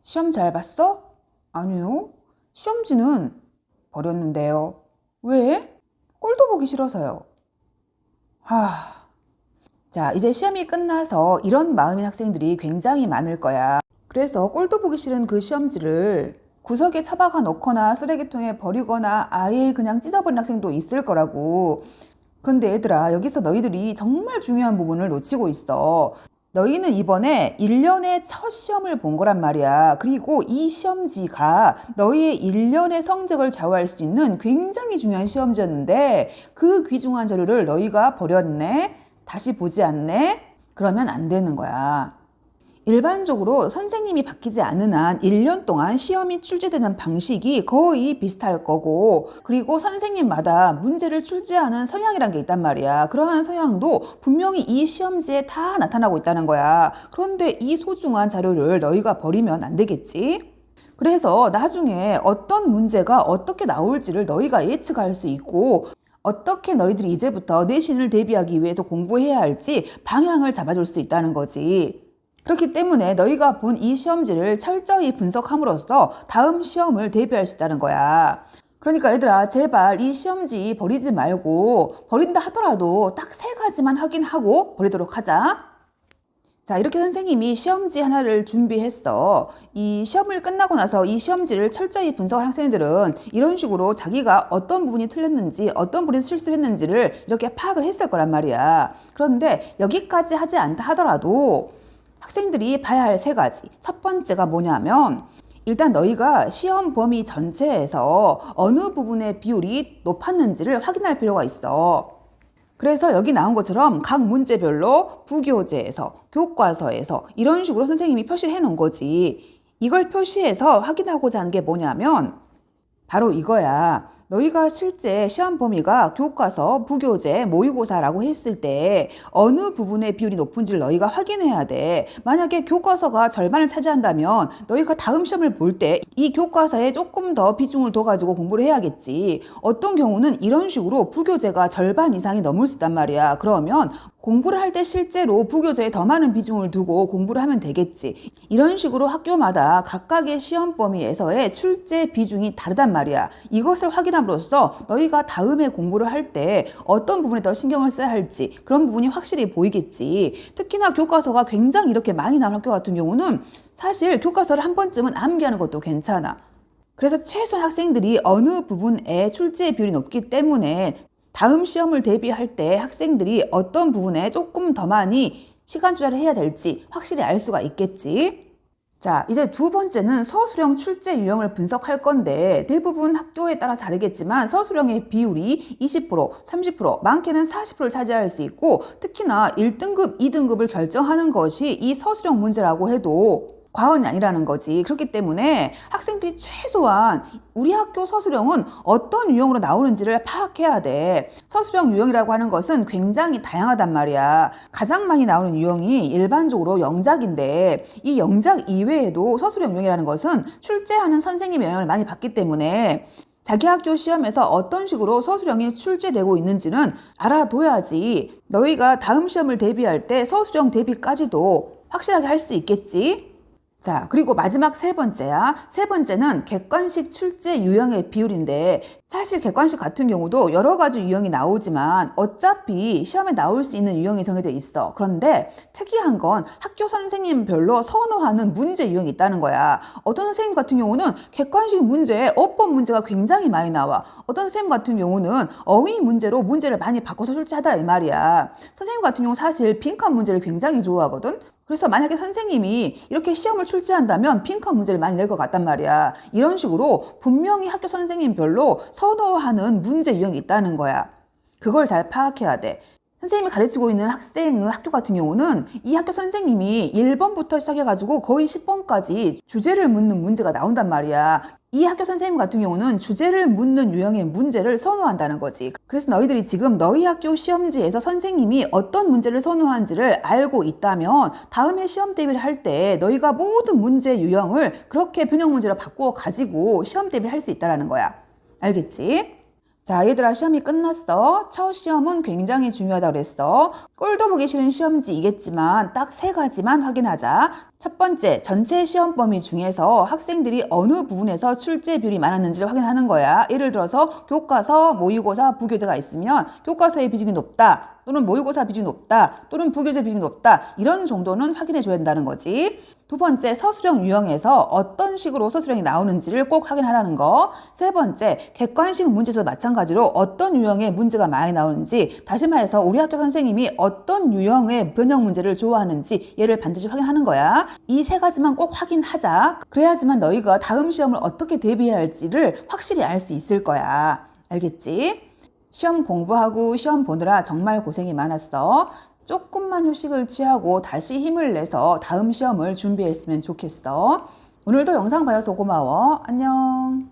시험 잘 봤어? 아니요. 시험지는 버렸는데요. 왜? 꼴도 보기 싫어서요. 하. 자, 이제 시험이 끝나서 이런 마음인 학생들이 굉장히 많을 거야. 그래서 꼴도 보기 싫은 그 시험지를 구석에 처박아 놓거나 쓰레기통에 버리거나 아예 그냥 찢어버린 학생도 있을 거라고. 그런데 얘들아, 여기서 너희들이 정말 중요한 부분을 놓치고 있어. 너희는 이번에 1년의 첫 시험을 본 거란 말이야. 그리고 이 시험지가 너희의 1년의 성적을 좌우할 수 있는 굉장히 중요한 시험지였는데 그 귀중한 자료를 너희가 버렸네? 다시 보지 않네? 그러면 안 되는 거야. 일반적으로 선생님이 바뀌지 않는 한 1년 동안 시험이 출제되는 방식이 거의 비슷할 거고, 그리고 선생님마다 문제를 출제하는 성향이란 게 있단 말이야. 그러한 성향도 분명히 이 시험지에 다 나타나고 있다는 거야. 그런데 이 소중한 자료를 너희가 버리면 안 되겠지? 그래서 나중에 어떤 문제가 어떻게 나올지를 너희가 예측할 수 있고, 어떻게 너희들이 이제부터 내신을 대비하기 위해서 공부해야 할지 방향을 잡아줄 수 있다는 거지. 그렇기 때문에 너희가 본 이 시험지를 철저히 분석함으로써 다음 시험을 대비할 수 있다는 거야. 그러니까 얘들아, 제발 이 시험지 버리지 말고, 버린다 하더라도 딱 3가지만 확인하고 버리도록 하자. 자, 이렇게 선생님이 시험지 하나를 준비했어. 이 시험을 끝나고 나서 이 시험지를 철저히 분석한 학생들은 이런 식으로 자기가 어떤 부분이 틀렸는지, 어떤 부분에서 실수를 했는지를 이렇게 파악을 했을 거란 말이야. 그런데 여기까지 하지 않다 하더라도 학생들이 봐야 할 3가지. 첫 번째가 뭐냐면, 일단 너희가 시험 범위 전체에서 어느 부분의 비율이 높았는지를 확인할 필요가 있어. 그래서 여기 나온 것처럼 각 문제별로 부교재에서, 교과서에서 이런 식으로 선생님이 표시를 해 놓은 거지. 이걸 표시해서 확인하고자 하는 게 뭐냐면 바로 이거야. 너희가 실제 시험 범위가 교과서, 부교재, 모의고사라고 했을 때 어느 부분의 비율이 높은지를 너희가 확인해야 돼. 만약에 교과서가 절반을 차지한다면 너희가 다음 시험을 볼 때 이 교과서에 조금 더 비중을 둬가지고 공부를 해야겠지. 어떤 경우는 이런 식으로 부교재가 절반 이상이 넘을 수 있단 말이야. 그러면 공부를 할 때 실제로 부교재에 더 많은 비중을 두고 공부를 하면 되겠지. 이런 식으로 학교마다 각각의 시험 범위에서의 출제 비중이 다르단 말이야. 이것을 확인함으로써 너희가 다음에 공부를 할 때 어떤 부분에 더 신경을 써야 할지 그런 부분이 확실히 보이겠지. 특히나 교과서가 굉장히 이렇게 많이 나온 학교 같은 경우는 사실 교과서를 한 번쯤은 암기하는 것도 괜찮아. 그래서 최소한 학생들이 어느 부분에 출제 비율이 높기 때문에 다음 시험을 대비할 때 학생들이 어떤 부분에 조금 더 많이 시간 투자를 해야 될지 확실히 알 수가 있겠지. 자, 이제 2번째는 서술형 출제 유형을 분석할 건데 대부분 학교에 따라 다르겠지만 서술형의 비율이 20%, 30%, 많게는 40%를 차지할 수 있고 특히나 1등급, 2등급을 결정하는 것이 이 서술형 문제라고 해도 과언이 아니라는 거지. 그렇기 때문에 학생들이 최소한 우리 학교 서술형은 어떤 유형으로 나오는지를 파악해야 돼. 서술형 유형이라고 하는 것은 굉장히 다양하단 말이야. 가장 많이 나오는 유형이 일반적으로 영작인데 이 영작 이외에도 서술형 유형이라는 것은 출제하는 선생님의 영향을 많이 받기 때문에 자기 학교 시험에서 어떤 식으로 서술형이 출제되고 있는지는 알아둬야지 너희가 다음 시험을 대비할 때 서술형 대비까지도 확실하게 할 수 있겠지. 자, 그리고 마지막 3번째야. 3번째는 객관식 출제 유형의 비율인데 사실 객관식 같은 경우도 여러 가지 유형이 나오지만 어차피 시험에 나올 수 있는 유형이 정해져 있어. 그런데 특이한 건 학교 선생님별로 선호하는 문제 유형이 있다는 거야. 어떤 선생님 같은 경우는 객관식 문제에 어법 문제가 굉장히 많이 나와. 어떤 선생님 같은 경우는 어휘 문제로 문제를 많이 바꿔서 출제하더라 이 말이야. 선생님 같은 경우 사실 빈칸 문제를 굉장히 좋아하거든. 그래서 만약에 선생님이 이렇게 시험을 출제한다면 빈칸 문제를 많이 낼 것 같단 말이야. 이런 식으로 분명히 학교 선생님별로 선호하는 문제 유형이 있다는 거야. 그걸 잘 파악해야 돼. 선생님이 가르치고 있는 학생의 학교 같은 경우는 이 학교 선생님이 1번부터 시작해가지고 거의 10번까지 주제를 묻는 문제가 나온단 말이야. 이 학교 선생님 같은 경우는 주제를 묻는 유형의 문제를 선호한다는 거지. 그래서 너희들이 지금 너희 학교 시험지에서 선생님이 어떤 문제를 선호하는지를 알고 있다면 다음에 시험 대비를 할 때 너희가 모든 문제 유형을 그렇게 변형 문제로 바꾸어 가지고 시험 대비를 할 수 있다는 거야. 알겠지? 자, 얘들아, 시험이 끝났어. 첫 시험은 굉장히 중요하다고 그랬어. 꼴도 보기 싫은 시험지이겠지만 딱 3가지만 확인하자. 첫 번째, 전체 시험 범위 중에서 학생들이 어느 부분에서 출제 비율이 많았는지를 확인하는 거야. 예를 들어서 교과서, 모의고사, 부교재가 있으면 교과서의 비중이 높다, 또는 모의고사 비중이 높다, 또는 부교재 비중이 높다, 이런 정도는 확인해 줘야 된다는 거지. 두 번째, 서술형 유형에서 어떤 식으로 서술형이 나오는지를 꼭 확인하라는 거. 세 번째, 객관식 문제도 마찬가지로 어떤 유형의 문제가 많이 나오는지, 다시 말해서 우리 학교 선생님이 어떤 유형의 변형 문제를 좋아하는지 얘를 반드시 확인하는 거야. 이 3가지만 꼭 확인하자. 그래야지만 너희가 다음 시험을 어떻게 대비해야 할지를 확실히 알 수 있을 거야. 알겠지? 시험 공부하고 시험 보느라 정말 고생이 많았어. 조금만 휴식을 취하고 다시 힘을 내서 다음 시험을 준비했으면 좋겠어. 오늘도 영상 봐줘서 고마워. 안녕.